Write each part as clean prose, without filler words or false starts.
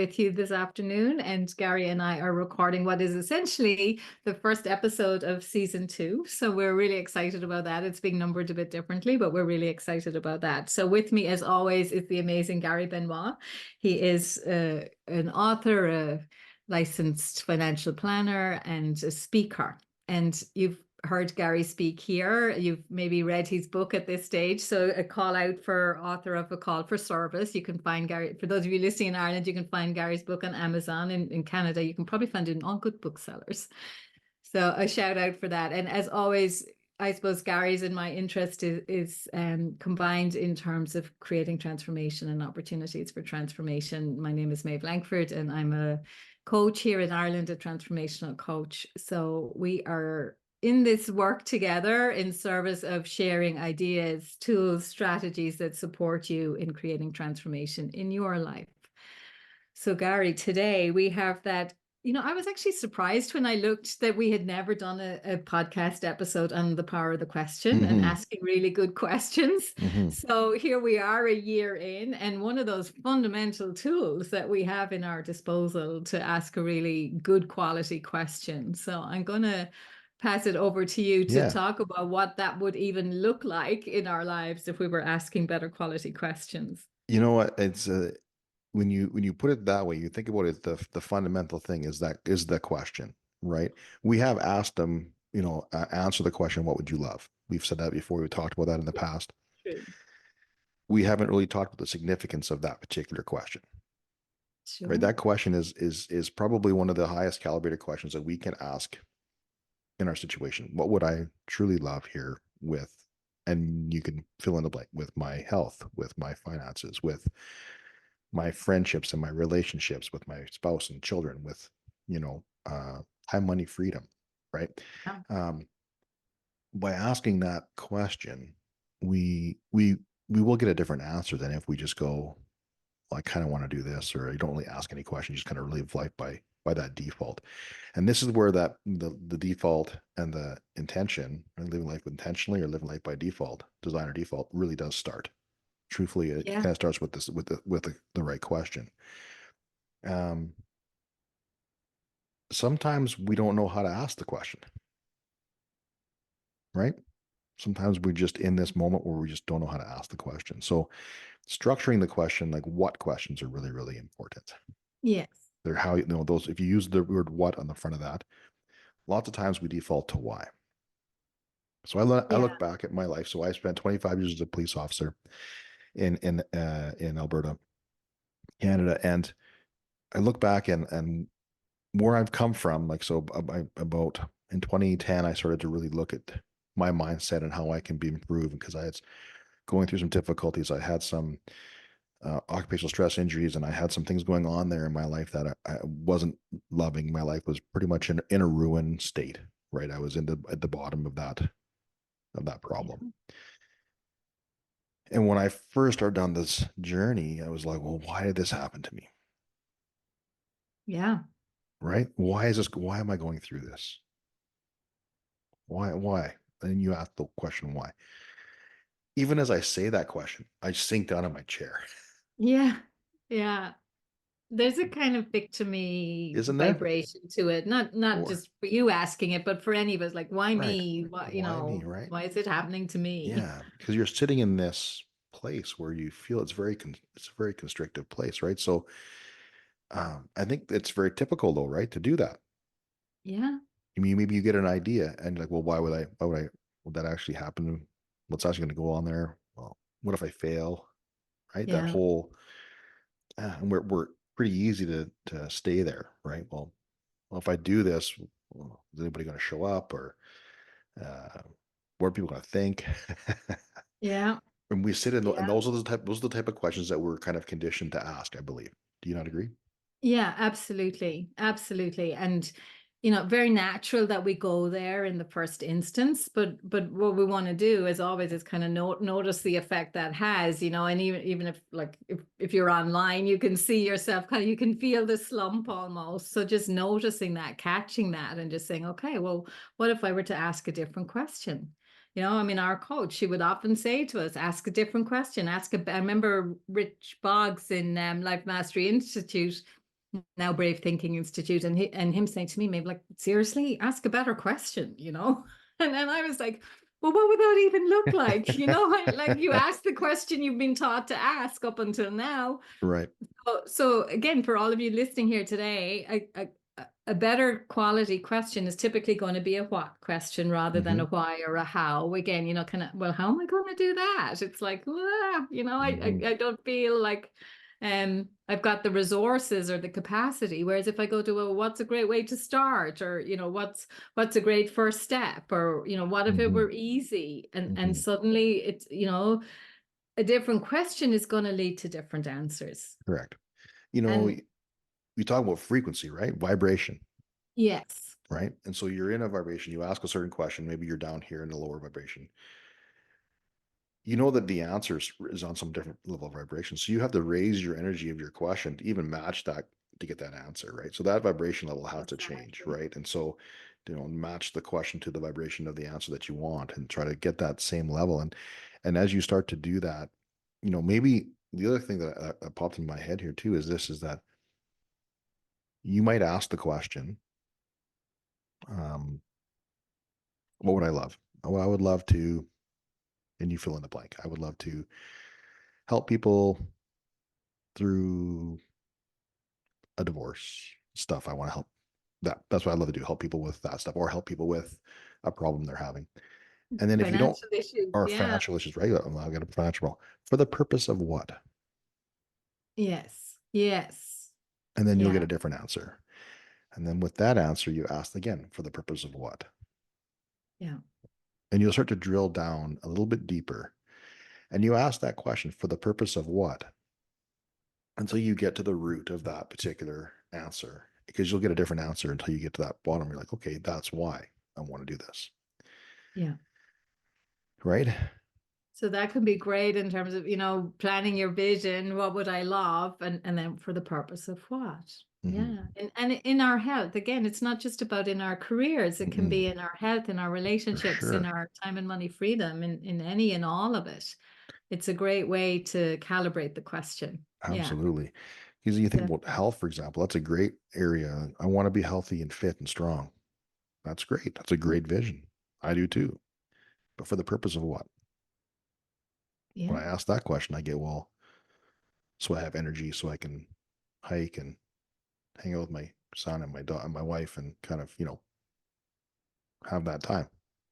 with you this afternoon. And Gary and I are recording what is essentially the first episode of season 2. So we're really excited about that. It's being numbered a bit differently, but we're really excited about that. So with me, as always, is the amazing Gary Benoit. He is an author, a licensed financial planner, and a speaker. And you've heard Gary speak here. You've maybe read his book at this stage. So a call out for author of A Call for Service. You can find Gary, for those of you listening in Ireland, you can find Gary's book on Amazon. In Canada, you can probably find it in all good booksellers. So a shout out for that. And as always, I suppose Gary's and my interest is combined in terms of creating transformation and opportunities for transformation. My name is Maeve Langford, and I'm a coach here in Ireland, a transformational coach. So we are in this work together in service of sharing ideas, tools, strategies that support you in creating transformation in your life. So Gary, today we have that, I was actually surprised when I looked that we had never done a podcast episode on the power of the question and asking really good questions. So here we are a year in, and one of those fundamental tools that we have in our disposal to ask a really good quality question. So I'm going to pass it over to you to talk about what that would even look like in our lives if we were asking better quality questions. You know what? It's when you put it that way, you think about it, the fundamental thing is the question, right? We have asked them, answer the question, what would you love? We've said that before. We talked about that in the past. True. We haven't really talked about the significance of that particular question. Sure. Right? That question is probably one of the highest calibrated questions that we can ask in our situation. What would I truly love here with, and you can fill in the blank, with my health, with my finances, with my friendships and my relationships, with my spouse and children, with, time, money, freedom, right? Yeah. By asking that question, we will get a different answer than if we just go, well, I kind of want to do this, or you don't really ask any questions, you just kind of live life by that default. And this is where that the default and the intention, and living life intentionally or living life by default, design or default, really does start. Truthfully, it kind of starts with this, with the right question. Sometimes we don't know how to ask the question, right? Sometimes we're just in this moment where we just don't know how to ask the question. So structuring the question, like what questions, are really, really important. Yes. They're how, those, if you use the word what on the front of that, lots of times we default to why. So I look back at my life. So I spent 25 years as a police officer in Alberta, Canada, and I look back and where I've come from. Like, so about in 2010, I started to really look at my mindset and how I can be improved, because I was going through some difficulties. I had some occupational stress injuries, and I had some things going on there in my life that I wasn't loving. My life was pretty much in a ruined state, right? I was at the bottom of that problem. And when I first started down this journey, I was like, well, why did this happen to me? Yeah. Right? Why am I going through this? Why? And you ask the question, why? Even as I say that question, I sink down in my chair. Yeah. Yeah. There's a kind of victimy Isn't there? vibration to it. Not just for you asking it, but for any of us. Like, why me? Why me, right? why is it happening to me? Yeah, because you're sitting in this place where you feel it's a very constrictive place, right? So I think it's very typical, though, right, to do that. Yeah. I mean, maybe you get an idea and you're like, well, would that actually happen? What's actually going to go on there? Well, what if I fail? Right? That Yeah. whole, and we're pretty easy to stay there, right? Well, if I do this, well, is anybody going to show up, or what are people going to think? Yeah. And we sit in, and Yeah. those are the type of questions that we're kind of conditioned to ask, I believe. Do you not agree? Yeah, absolutely. Absolutely. And very natural that we go there in the first instance, but what we want to do, as always, is kind of notice the effect that has, and even if, like, if you're online, you can see yourself, kind of, you can feel the slump almost. So just noticing that, catching that, and just saying, okay, well, what if I were to ask a different question? I mean, our coach, she would often say to us, ask a different question. I remember Rich Boggs in Life Mastery Institute. now Brave Thinking Institute, and him saying to me, maybe like, seriously, ask a better question, you know? And then I was like, well, what would that even look like? You know, like you ask the question you've been taught to ask up until now. Right. So again, for all of you listening here today, a better quality question is typically going to be a what question rather than a why or a how. Again, you know, kind of, well, how am I going to do that? It's like, you know, I don't feel like I've got the resources or the capacity. Whereas if I go to, well, what's a great way to start? Or, you know, what's a great first step? Or, you know, what if it were easy? And suddenly it's, you know, a different question is going to lead to different answers. Correct. You know, And we talk about frequency, right? Vibration, yes, right? And so you're in a vibration, you ask a certain question, maybe you're down here in a lower vibration. You know that the answer is on some different level of vibration. So you have to raise your energy of your question to even match that to get that answer, right? So that vibration level has to change, exactly. right? And so, you know, match the question to the vibration of the answer that you want and try to get that same level. And as you start to do that, you know, maybe the other thing that popped in my head here too is that you might ask the question, what would I love? Well, I would love to, and you fill in the blank. I would love to help people through a divorce stuff. I want to help that's what I love to do, help people with that stuff or help people with a problem they're having. And then if you don't, Financial issues. or Yeah. financial issues, right? I'll get a financial role for the purpose of what? Yes. Yes. And then you'll get Yeah. a different answer. And then with that answer, you ask again for the purpose of what? Yeah. And you'll start to drill down a little bit deeper. And you ask that question for the purpose of what? Until you get to the root of that particular answer, because you'll get a different answer until you get to that bottom. You're like, okay, that's why I want to do this. Yeah. Right. So that can be great in terms of, you know, planning your vision. What would I love? And then for the purpose of what? Mm-hmm. Yeah. And in our health, again, it's not just about in our careers. It can Mm-mm. be in our health, in our For relationships, in sure. our time and money freedom, in any and all of it. It's a great way to calibrate the question. Yeah. Absolutely. Because you think about Definitely. health, for example, that's a great area. I want to be healthy and fit and strong. That's great. That's a great vision. I do too. But for the purpose of what? Yeah. When I ask that question, I get, well, so I have energy so I can hike and hang out with my son and my daughter and my wife and kind of, you know, have that time.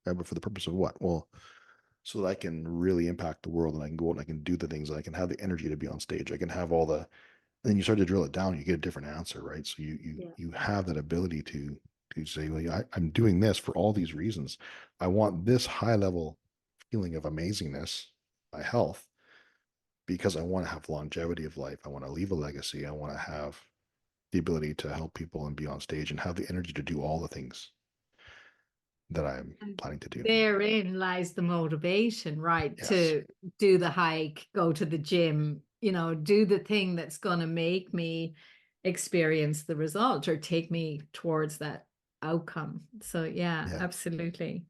Yeah, but for the purpose of what? Well, so that I can really impact the world and I can go out and I can do the things. I can have the energy to be on stage. I can have all the, and then you start to drill it down, you get a different answer, right? So Yeah. you have that ability to say, well, yeah, I'm doing this for all these reasons. I want this high level feeling of amazingness, my health, because I want to have longevity of life. I want to leave a legacy. I want to have the ability to help people and be on stage and have the energy to do all the things that I'm And planning to do. therein lies the motivation, right? Yes. To do the hike, go to the gym, you know, do the thing that's going to make me experience the result or take me towards that outcome. So, yeah, Yeah. absolutely.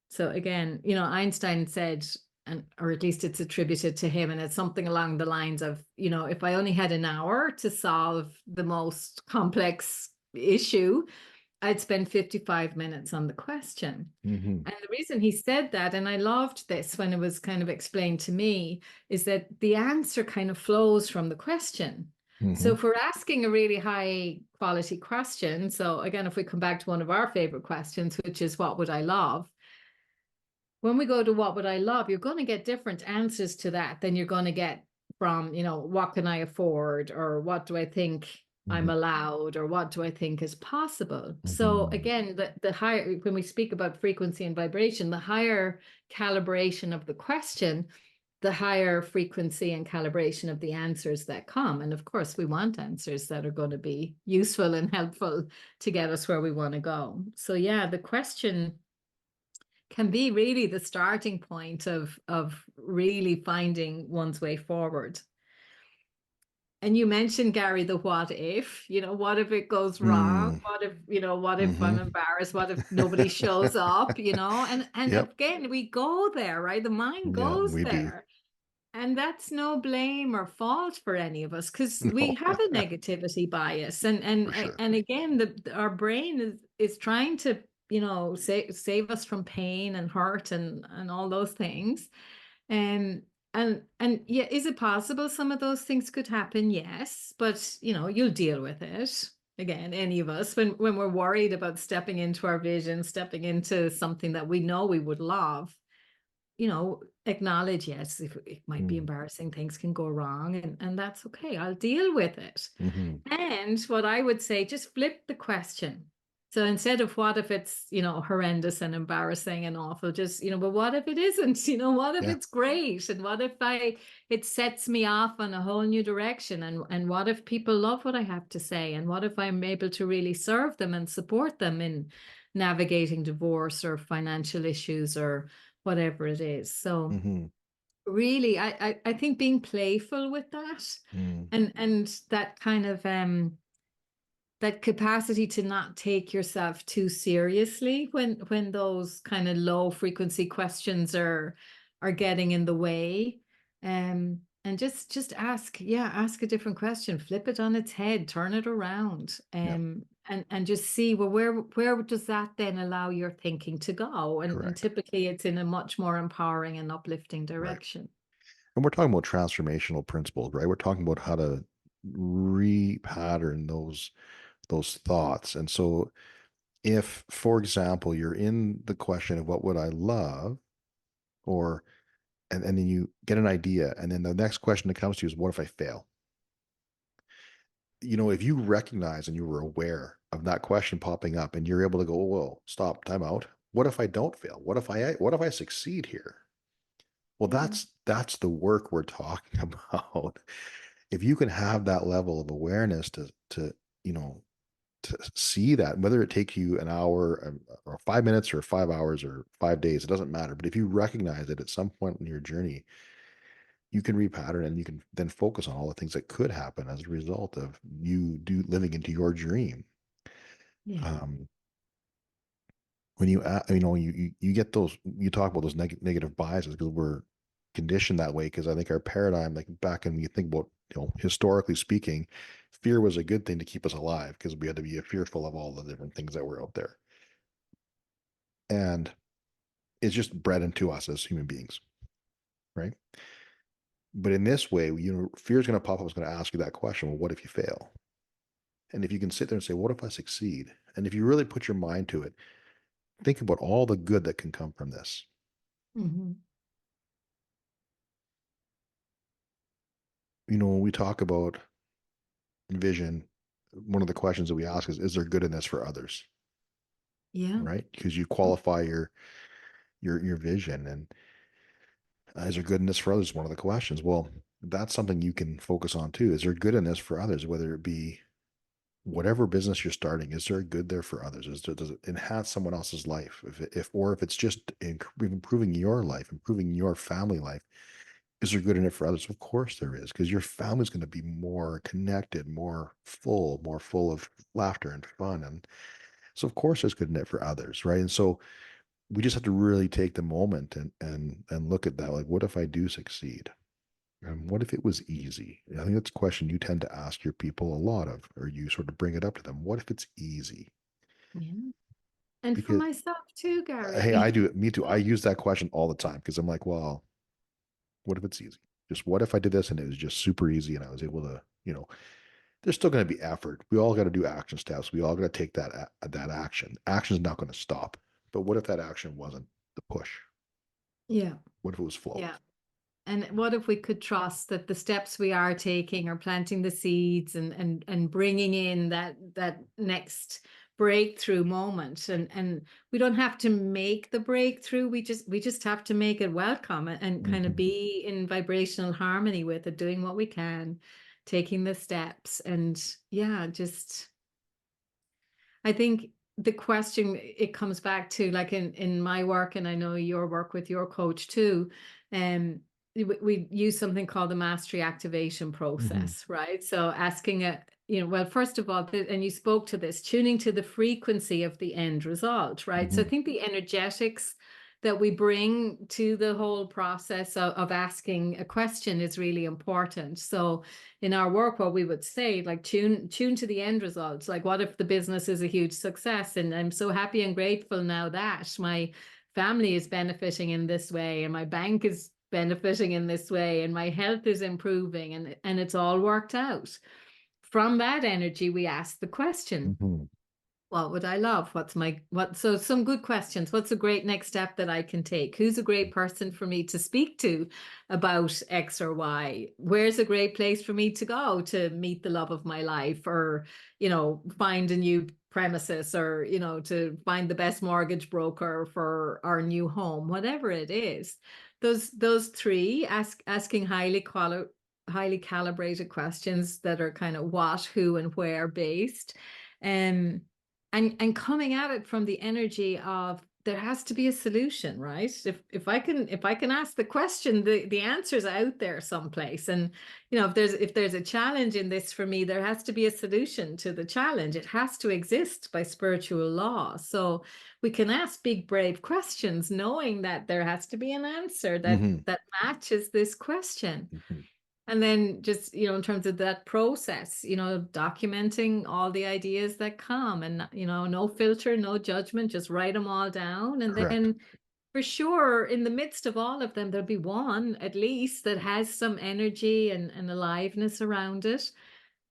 So, again, you know, Einstein said, and or at least it's attributed to him, and it's something along the lines of, you know, if I only had an hour to solve the most complex issue, I'd spend 55 minutes on the question. Mm-hmm. And the reason he said that, and I loved this when it was kind of explained to me, is that the answer kind of flows from the question. Mm-hmm. So if we're asking a really high quality question, so again, if we come back to one of our favorite questions, which is what would I love? When we go to what would I love, you're going to get different answers to that than you're going to get from, you know, what can I afford or what do I think I'm Mm-hmm. allowed or what do I think is possible. So Mm-hmm. again, the higher, when we speak about frequency and vibration, the higher calibration of the question, the higher frequency and calibration of the answers that come. And of course, we want answers that are going to be useful and helpful to get us where we want to go. So yeah, the question can be really the starting point of really finding one's way forward. And you mentioned, Gary, the what if, you know, what if it goes wrong? Mm. What if, you know, what if I'm Mm-hmm. embarrassed? What if nobody shows up, you know? And Yep. again, we go there, right? The mind Yeah, goes we do. there. And that's no blame or fault for any of us because we No, have a negativity bias, for sure. and again, our brain is trying to, save us from pain and hurt and all those things. Um, and yeah, is it possible some of those things could happen? Yes, but you'll deal with it. Again, any of us, when we're worried about stepping into our vision, stepping into something that we know we would love, acknowledge, yes, if it might be Mm, embarrassing, things can go wrong, and that's okay. I'll deal with it. mhm. And what I would say, just flip the question. So instead of what if it's, horrendous and embarrassing and awful, just, but what if it isn't? What if Yeah. it's great? And what if it sets me off on a whole new direction? And what if people love what I have to say? And what if I'm able to really serve them and support them in navigating divorce or financial issues or whatever it is? So Mhm. really, I think being playful with that Mm. and that kind of that capacity to not take yourself too seriously when those kind of low frequency questions are getting in the way. And just ask a different question, flip it on its head, turn it around, Yeah. and just see, well, where does that then allow your thinking to go? And Correct. typically it's in a much more empowering and uplifting Right. direction. And we're talking about transformational principles, right? We're talking about how to repattern those thoughts. And so if, for example, you're in the question of what would I love, or and then you get an idea, and then the next question that comes to you is what if I fail? If you recognize and you were aware of that question popping up and you're able to go, whoa, stop, time out. What if I don't fail? What if I succeed here? Well, Yeah. that's the work we're talking about. If you can have that level of awareness to you know to see that, whether it takes you an hour or 5 minutes or 5 hours or 5 days, it doesn't matter. But if you recognize it at some point in your journey, you can repattern and you can then focus on all the things that could happen as a result of you do living into your dream. Yeah. Um, when you get those, you talk about those negative biases because we're conditioned that way. Because I think our paradigm, like back when you think about, historically speaking, fear was a good thing to keep us alive because we had to be fearful of all the different things that were out there, and it's just bred into us as human beings, right? But in this way, fear is going to pop up. It's going to ask you that question. Well, what if you fail? And if you can sit there and say, what if I succeed? And if you really put your mind to it, think about all the good that can come from this. Hmm. When we talk about vision, one of the questions that we ask is there good in this for others? Yeah. Right? Because you qualify your vision, and is there good in this for others? One of the questions. Well, that's something you can focus on too. Is there good in this for others? Whether it be whatever business you're starting, is there good there for others? Does it enhance someone else's life? If it's just improving your life, improving your family life, is there good in it for others? Of course there is, because your family's going to be more connected, more full of laughter and fun. And so of course there's good in it for others, right? And so we just have to really take the moment and look at that. Like, what if I do succeed? And what if it was easy? I think that's a question you tend to ask your people a lot of, or you sort of bring it up to them. What if it's easy? Yeah. And for Because myself too, hey, I Gary. do it. Me too. I Yeah. use that question all the time because I'm like, well, what if it's easy? Just what if I did this and it was just super easy and I was able to, there's still going to be effort. We all got to do action steps. We all got to take that action. Action is not going to stop. But what if that action wasn't the push? Yeah. What if it was flow? Yeah. And what if we could trust that the steps we are taking are planting the seeds and bringing in that next breakthrough moment, and we don't have to make the breakthrough, we just have to make it welcome and kind of Hmm. be in vibrational harmony with it, doing what we can, taking the steps, and yeah, just I think the question, it comes back to, like, in my work, and I know your work with your coach too. We use something called the mastery activation Hmm. process, right? So asking well, first of all, and you spoke to this, tuning to the frequency of the end result, right? So I Hmm. think the energetics that we bring to the whole process of asking a question is really important. So in our work, what we would say, like tune to the end results. Like, what if the business is a huge success? And I'm so happy and grateful now that my family is benefiting in this way, and my bank is benefiting in this way, and my health is improving, and it's all worked out. From that energy, we ask the question, Hmm. what would I love? So some good questions. What's a great next step that I can take? Who's a great person for me to speak to about X or Y? Where's a great place for me to go to meet the love of my life, or, find a new premises, or, to find the best mortgage broker for our new home, whatever it is. Those three, asking highly calibrated questions that are kind of what, who, and where based. Um, and coming at it from the energy of, there has to be a solution, right? If I can ask the question, the answer's out there someplace. And if there's a challenge in this for me, there has to be a solution to the challenge. It has to exist by spiritual law. So we can ask big brave questions knowing that there has to be an answer that Hmm. that matches this question. Hmm. And then just, in terms of that process, documenting all the ideas that come, and, no filter, no judgment, just write them all down. And Correct. then for sure, in the midst of all of them, there'll be one at least that has some energy and aliveness around it.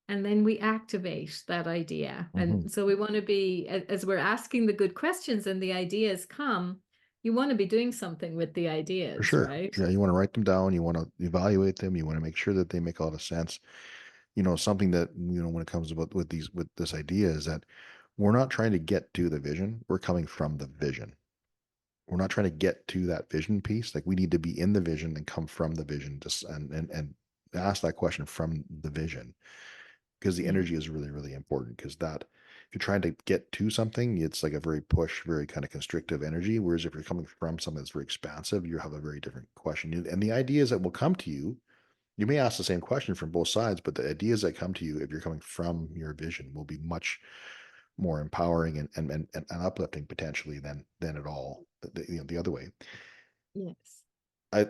And then we activate that idea. Hmm. And so we want to be, as we're asking the good questions and the ideas come, you want to be doing something with the For ideas, sure. right? Yeah, you want to write them down. You want to evaluate them. You want to make sure that they make a lot of sense. Something that, when it comes about with this idea is that we're not trying to get to the vision. We're coming from the vision. We're not trying to get to that vision piece. Like, we need to be in the vision and come from the vision, just and ask that question from the vision, because the Yeah. energy is really, really important. Because that, if you're trying to get to something, it's like a very push, very kind of constrictive energy. Whereas if you're coming from something that's very expansive, you have a very different question. And the ideas that will come to you, you may ask the same question from both sides, but the ideas that come to you, if you're coming from your vision, will be much more empowering and uplifting potentially than at all the other way. Yes.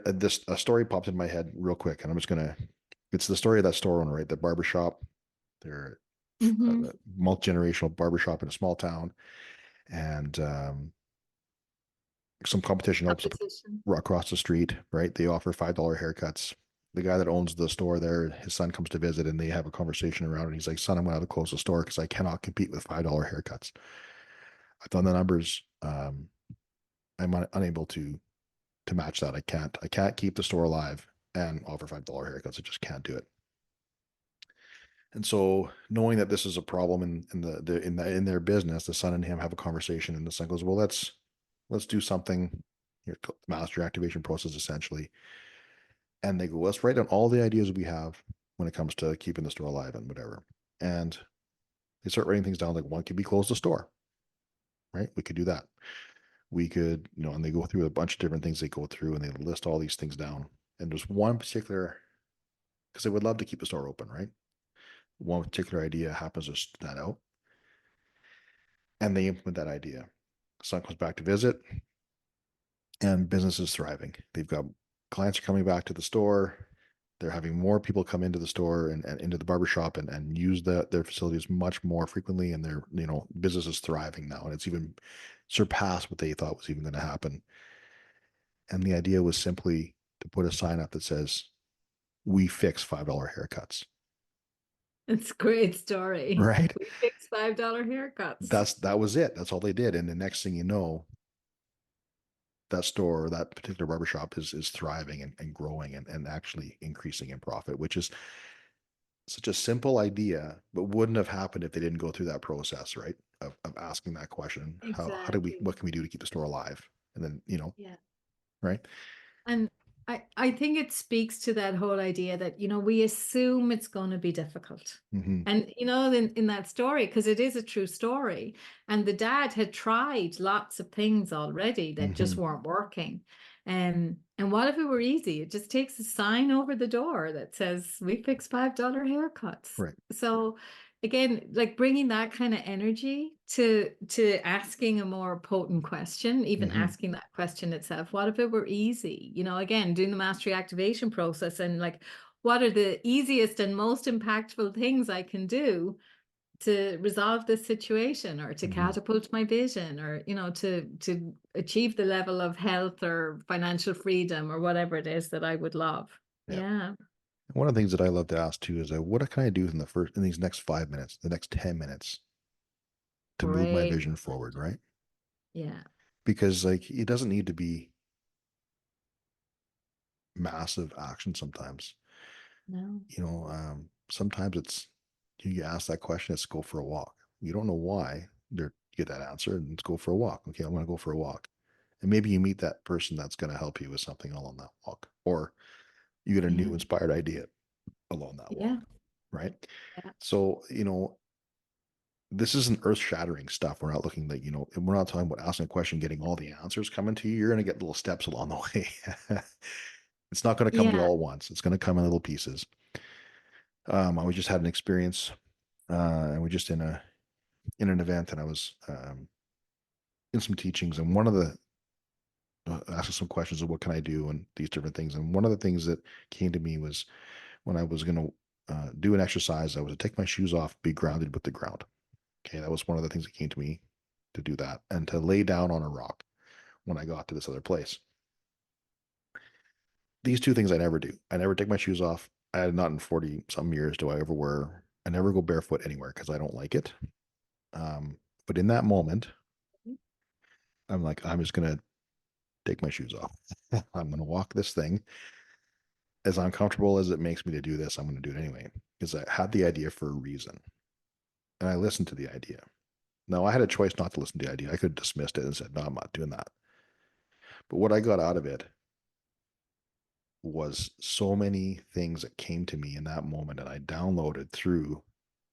This a story popped in my head real quick, and I'm just gonna. It's the story of that store owner, right? The barbershop. They're Mm-hmm. a multi-generational barbershop in a small town, and some competition opens up Competition. across the street, right? They offer $5 haircuts. The guy that owns the store there, his son comes to visit, and they have a conversation around it. He's like, "Son, I'm going to have to close the store because I cannot compete with $5 haircuts. I've done the numbers. I'm unable to match that. I can't keep the store alive and offer $5 haircuts. I just can't do it." And so, knowing that this is a problem in their business, the son and him have a conversation, and the son goes, "Well, let's do something here, master activation process essentially." And they go, "Let's write down all the ideas we have when it comes to keeping the store alive and whatever." And they start writing things down, like, one could be close the store, right? We could do that. We could, and they go through a bunch of different things they go through, and they list all these things down. And there's one particular, because they would love to keep the store open, right? One particular idea happens to stand out, and they implement that idea. Son comes back to visit, and business is thriving. They've got clients are coming back to the store. They're having more people come into the store and into the barbershop and use their facilities much more frequently. And their, business is thriving now. And it's even surpassed what they thought was even going to happen. And the idea was simply to put a sign up that says, "We fix $5 haircuts." It's a great story. Right. We fix $5 haircuts. That was it. That's all they did. And the next thing you know, that store or that particular barbershop is thriving and growing and actually increasing in profit, which is such a simple idea, but wouldn't have happened if they didn't go through that process, right? Of asking that question, Exactly. what can we do to keep the store alive? And then, Yeah. right? And I think it speaks to that whole idea that, we assume it's going to be difficult. Hmm. And, in that story, because it is a true story, and the dad had tried lots of things already that just Hmm. weren't working. And what if it were easy? It just takes a sign over the door that says, "We fix $5 haircuts." Right. So, again, like bringing that kind of energy to asking a more potent question, even Hmm. asking that question itself. What if it were easy? Again, doing the mastery activation process and like, what are the easiest and most impactful things I can do to resolve this situation or to Hmm. catapult my vision or, to achieve the level of health or financial freedom or whatever it is that I would love. Yeah. Yeah. One of the things that I love to ask too is what can I do in these next 5 minutes, the next 10 minutes to move my Great vision forward, question. right? Yeah. Because like it doesn't need to be massive action sometimes. No. Sometimes you ask that question, it's go for a walk. You don't know why you get that answer, and let's go for a walk. Okay, I'm going to go for a walk. And maybe you meet that person that's going to help you with something along that walk, or you get a Yeah. new inspired idea along that walk, Yeah. right? Yeah. So, this isn't earth shattering stuff. We're not looking that, we're not talking about asking a question, getting all the answers coming to you. You're going to get little steps along the way. It's not going to come to you Yeah. all at once. It's going to come in little pieces. I just had an experience, and we just in an event, and I was in some teachings, and one of the asking some questions of what can I do and these different things. And one of the things that came to me was when I was going to do an exercise, I was to take my shoes off, be grounded with the ground. Okay, that was one of the things that came to me to do that, and to lay down on a rock when I got to this other place. These two things I never do. I never take my shoes off. I had not in 40 some years do I ever wear. I never go barefoot anywhere because I don't like it. But in that moment, I'm like, I'm just gonna take my shoes off. I'm gonna walk this thing as uncomfortable as it makes me to do this. I'm gonna do it anyway because I had the idea for a reason, and I listened to the idea. Now I had a choice not to listen to the idea. I could have dismissed it and said, "No, I'm not doing that." But what I got out of it was so many things that came to me in that moment, and I downloaded through,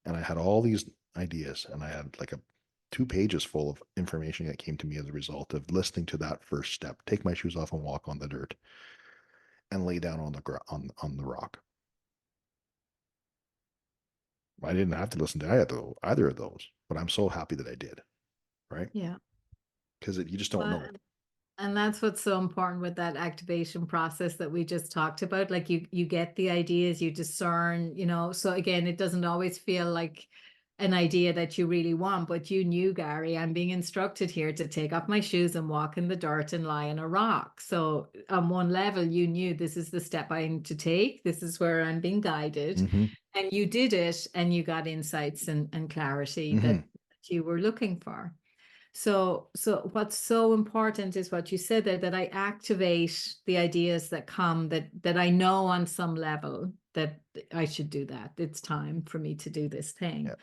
and I had all these ideas, and I had like a 2 pages full of information that came to me as a result of listening to that first step: take my shoes off and walk on the dirt and lay down on the rock. I didn't have to listen to either of those, but I'm so happy that I did, right? Yeah. Because you just don't Well, know. and that's what's so important with that activation process that we just talked about. Like you get the ideas, you discern, So again, it doesn't always feel like an idea that you really want, but you knew, Gary, I'm being instructed here to take off my shoes and walk in the dirt and lie on a rock. So on one level, you knew this is the step I need to take. This is where I'm being guided. Mm-hmm. And you did it and you got insights and clarity Mm-hmm. that you were looking for. So what's so important is what you said there, that I activate the ideas that come, that I know on some level that I should do that. It's time for me to do this thing. Yeah.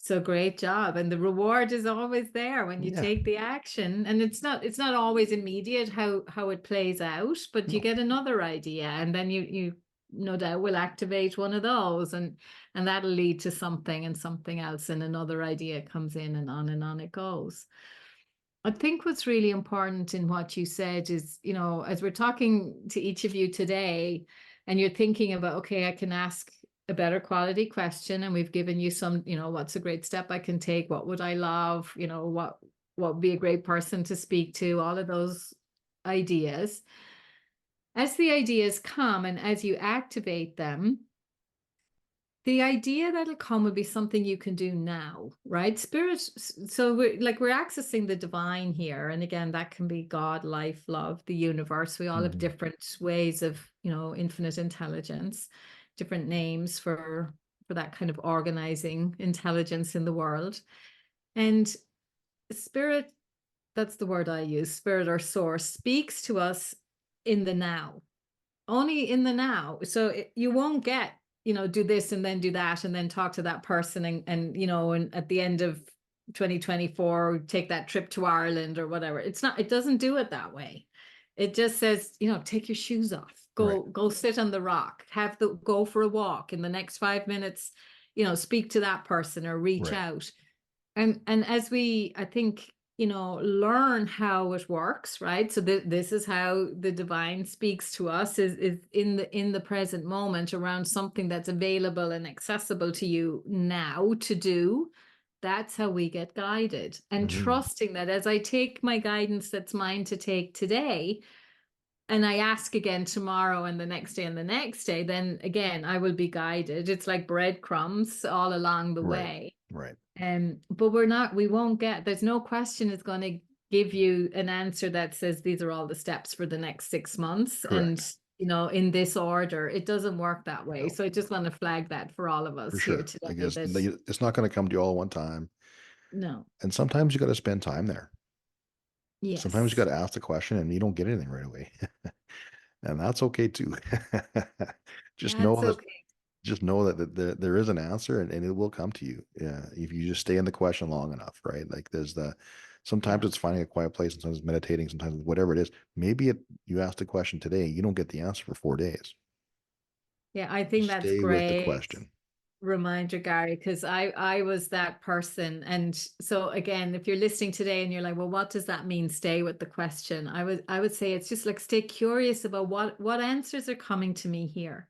So great job. And the reward is always there when you Yeah. take the action. And it's not always immediate how it plays out, but you No. get another idea and then you no doubt will activate one of those and that'll lead to something and something else and another idea comes in and on it goes. I think what's really important in what you said is, as we're talking to each of you today, and you're thinking about, okay, I can ask a better quality question, and we've given you some, what's a great step I can take? What would I love? What would be a great person to speak to? All of those ideas. As the ideas come and as you activate them, the idea that'll come would be something you can do now, right? Spirit. So we're accessing the divine here. And again, that can be God, life, love, the universe. We all have Mm-hmm. different ways of, infinite intelligence, different names for that kind of organizing intelligence in the world. And spirit, that's the word I use, spirit or source, speaks to us in the now, only in the now. So you won't get, do this and then do that and then talk to that person and at the end of 2024 take that trip to Ireland or whatever. It doesn't do it that way. It just says, take your shoes off, Right. go sit on the rock, go for a walk in the next 5 minutes, speak to that person or reach Right. out. And as I think learn how it works, right? So this is how the divine speaks to us, is in the present moment around something that's available and accessible to you now to do. That's how we get guided, and Hmm. trusting that as I take my guidance that's mine to take today, and I ask again tomorrow and the next day and the next day, then again I will be guided. It's like breadcrumbs all along the Right. way. Right. But we won't get, there's no question is going to give you an answer that says these are all the steps for the next 6 months. And, Correct. in this order, it doesn't work that way. No, So I just want to flag that for all of for us here sure. I today guess that it's not going to come to you all at one time. no, And sometimes you got to spend time there. Sometimes you got yes, to ask the question and you don't get anything right away. And that's okay too. Just know that's that okay. there is an answer, and it will come to you. Yeah, if you just stay in the question long enough, right? Like sometimes Yeah. it's finding a quiet place, sometimes it's meditating, sometimes it's whatever it is. Maybe you ask the question today, you don't get the answer for 4 days. Yeah, I think Just that's stay with the great question. reminder, Gary, because I was that person. And so again, if you're listening today and you're like, well, what does that mean? Stay with the question. I would say it's just like stay curious about what answers are coming to me here.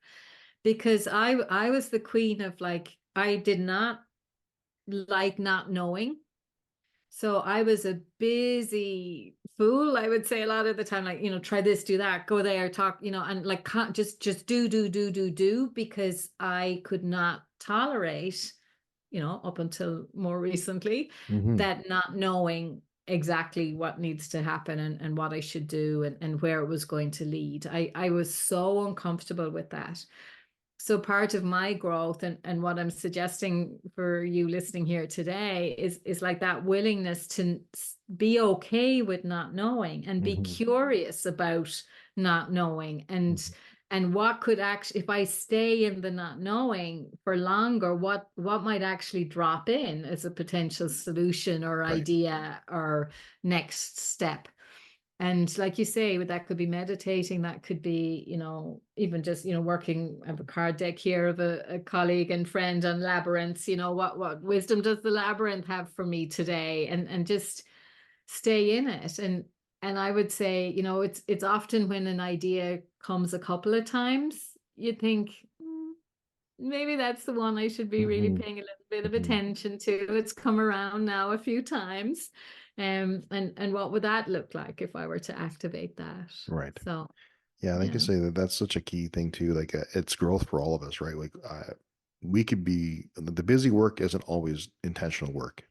Because I was the queen of like, I did not like not knowing. So I was a busy fool, I would say a lot of the time, like, try this, do that, go there, talk, and like can't just do, because I could not tolerate, up until more recently, Hmm. that not knowing exactly what needs to happen and what I should do and where it was going to lead. I was so uncomfortable with that. So part of my growth and what I'm suggesting for you listening here today is like that willingness to be okay with not knowing and be Hmm. curious about not knowing and what could actually, if I stay in the not knowing for longer, what might actually drop in as a potential solution or Right. idea or next step. And like you say, that could be meditating, that could be, even just, working. I have a card deck here of a colleague and friend on labyrinths, what wisdom does the labyrinth have for me today? And just stay in it. And I would say, it's often when an idea comes a couple of times, you think, maybe that's the one I should be really Hmm. paying a little bit of Hmm. attention to. It's come around now a few times. And what would that look like if I were to activate that? Right. So, Yeah, I think you yeah. say that that's such a key thing too. Like it's growth for all of us, right? Like we could be the busy work isn't always intentional work,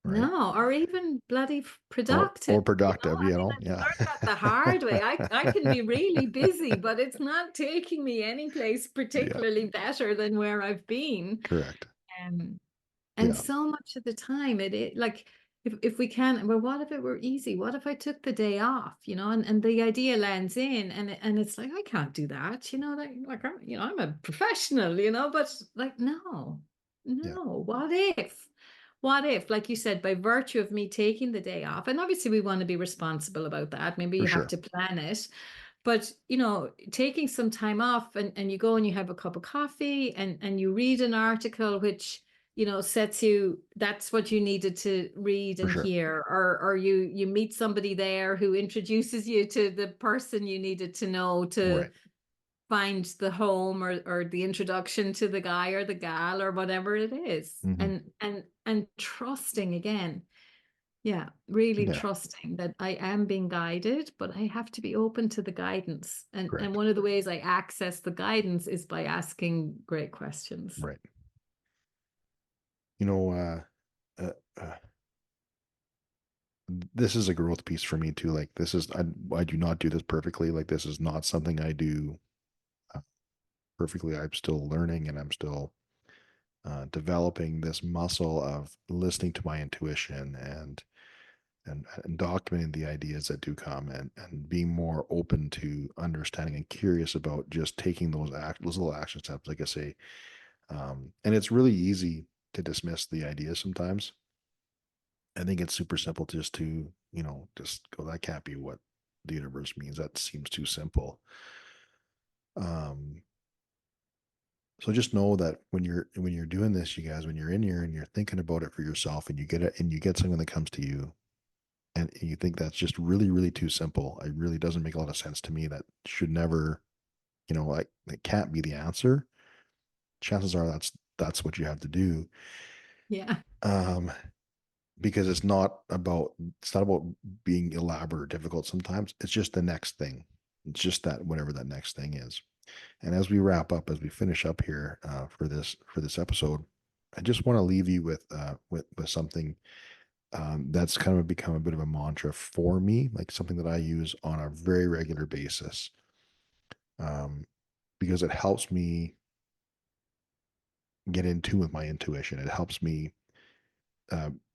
right? No, or even bloody Or productive. productive, I mean, I've yeah. learned that the hard way. I can be really busy, but it's not taking me any place Yeah, particularly better than where I've been. correct. Um, And Yeah, so much of the time it like if we can, well, what if it were easy? What if I took the day off, and the idea lands in and it's like, I can't do that, like I'm a professional, but like, no, yeah, no, what if, like you said, by virtue of me taking the day off, and obviously we want to be responsible about that. Maybe for you have sure. to plan it, but taking some time off and you go and you have a cup of coffee and you read an article which sets you, that's what you needed to read For and sure. hear, or you meet somebody there who introduces you to the person you needed to know to Right. find the home, or the introduction to the guy or the gal or whatever it is, Hmm. and trusting again. Yeah, really Yeah, trusting that I am being guided, but I have to be open to the guidance. And correct. one of the ways I access the guidance is by asking great questions. Right. You know, uh, uh, this is a growth piece for me too. Like I do not do this perfectly. Like this is not something I do uh, perfectly. I'm still learning and I'm still developing this muscle of listening to my intuition and documenting the ideas that do come and being more open to understanding and curious about just taking those little action steps, like I say. And it's really easy to dismiss the ideas sometimes. I think it's super simple just to, just go, that can't be what the universe means. That seems too simple. Um, so just know that when you're doing this, you guys, when you're in here and you're thinking about it for yourself and you get it and you get something that comes to you, And you think that's just really, really too simple. It really doesn't make a lot of sense to me. That should never, like it can't be the answer. Chances are that's what you have to do. Yeah. Um, because it's not about being elaborate or difficult sometimes. It's just the next thing. It's just that whatever that next thing is. And as we wrap up, as we finish up here for this episode, I just want to leave you with something that's kind of become a bit of a mantra for me, like something that I use on a very regular basis, um, because it helps me get in tune with my intuition. It helps me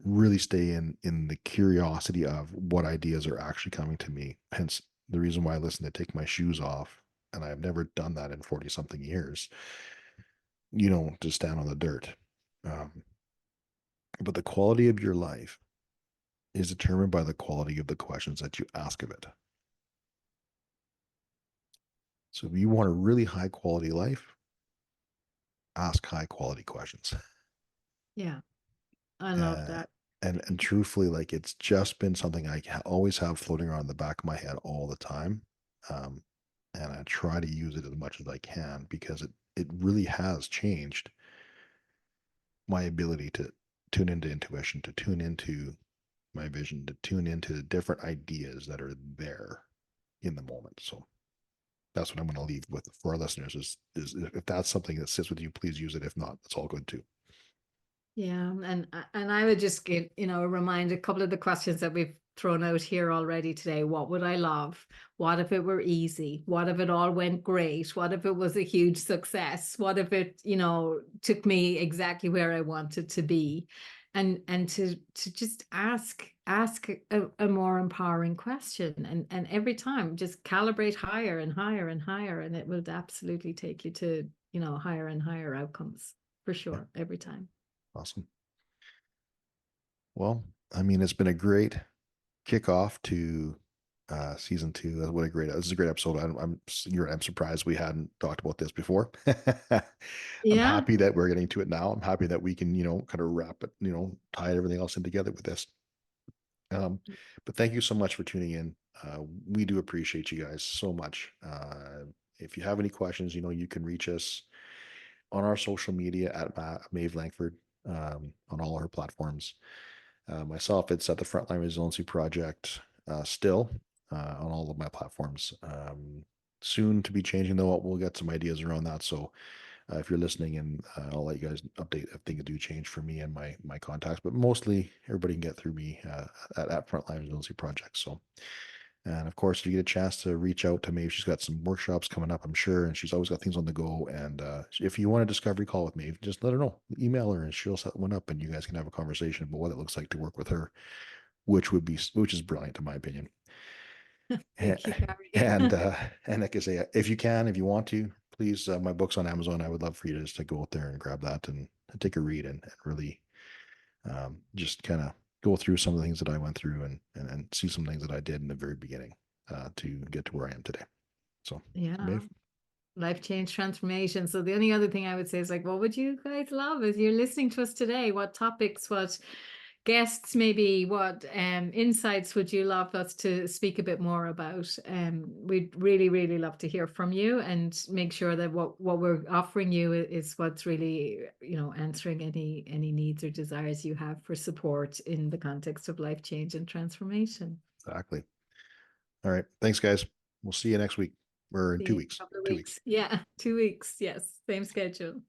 really stay in the curiosity of what ideas are actually coming to me. Hence the reason why I listen to Take My Shoes Off, and I've never done that in 40 something years. To stand on the dirt. Um, but the quality of your life is determined by the quality of the questions that you ask of it. So if you want a really high quality life, ask high quality questions. Yeah. I love Uh, that. and truthfully, like it's just been something I always have floating around the back of my head all the time. Um, and I try to use it as much as I can because it really has changed my ability to tune into intuition, to tune into my vision, to tune into the different ideas that are there in the moment. So that's what I'm going to leave with for our listeners is if that's something that sits with you, please use it. If not, it's all good too. Yeah, and I would just give, remind a couple of the questions that we've thrown out here already today. What would I love? What if it were easy? What if it all went great? What if it was a huge success? What if it, took me exactly where I wanted to be? And to just ask a more empowering question, and every time just calibrate higher and higher and higher, and it will absolutely take you to, higher and higher outcomes for Yeah, sure every time. awesome. Well, I mean, it's been a great kickoff to season two. This is a great episode. I'm surprised we hadn't talked about this before. I'm Yeah. happy that we're getting to it now. I'm happy that we can, kind of wrap it, tie everything else in together with this. Um, but thank you so much for tuning in. We do appreciate you guys so much. If you have any questions, you can reach us on our social media at Maeve Langford on all our platforms. Myself, it's at the Frontline Resiliency Project still on all of my platforms. Soon to be changing, though. We'll get some ideas around that. So if you're listening, and I'll let you guys update if things do change for me and my contacts. But mostly, everybody can get through me at Frontline Resiliency Project. So, and of course, if you get a chance to reach out to me, she's got some workshops coming up, I'm sure, and she's always got things on the go. And if you want a discovery call with me, just let her know, email her, and she'll set one up, and you guys can have a conversation about what it looks like to work with her, which is brilliant in my opinion. And Thank you, Gary. and like I say, if you want to, please, my book's on Amazon. I would love for you to just to go out there and grab that and take a read and really just kind of go through some of the things that I went through and see some things that I did in the very beginning to get to where I am today. So, Yeah. Maeve, Life change transformation. So the only other thing I would say is like, what would you guys love as you're listening to us today? What topics, what guests, maybe what insights would you love us to speak a bit more about? We'd really, really love to hear from you and make sure that what we're offering you is what's really, answering any needs or desires you have for support in the context of life change and transformation. exactly. All right. Thanks, guys. We'll see you next week or in See two you in a weeks. couple of 2 weeks. weeks. Yeah, 2 weeks. Yes, same schedule.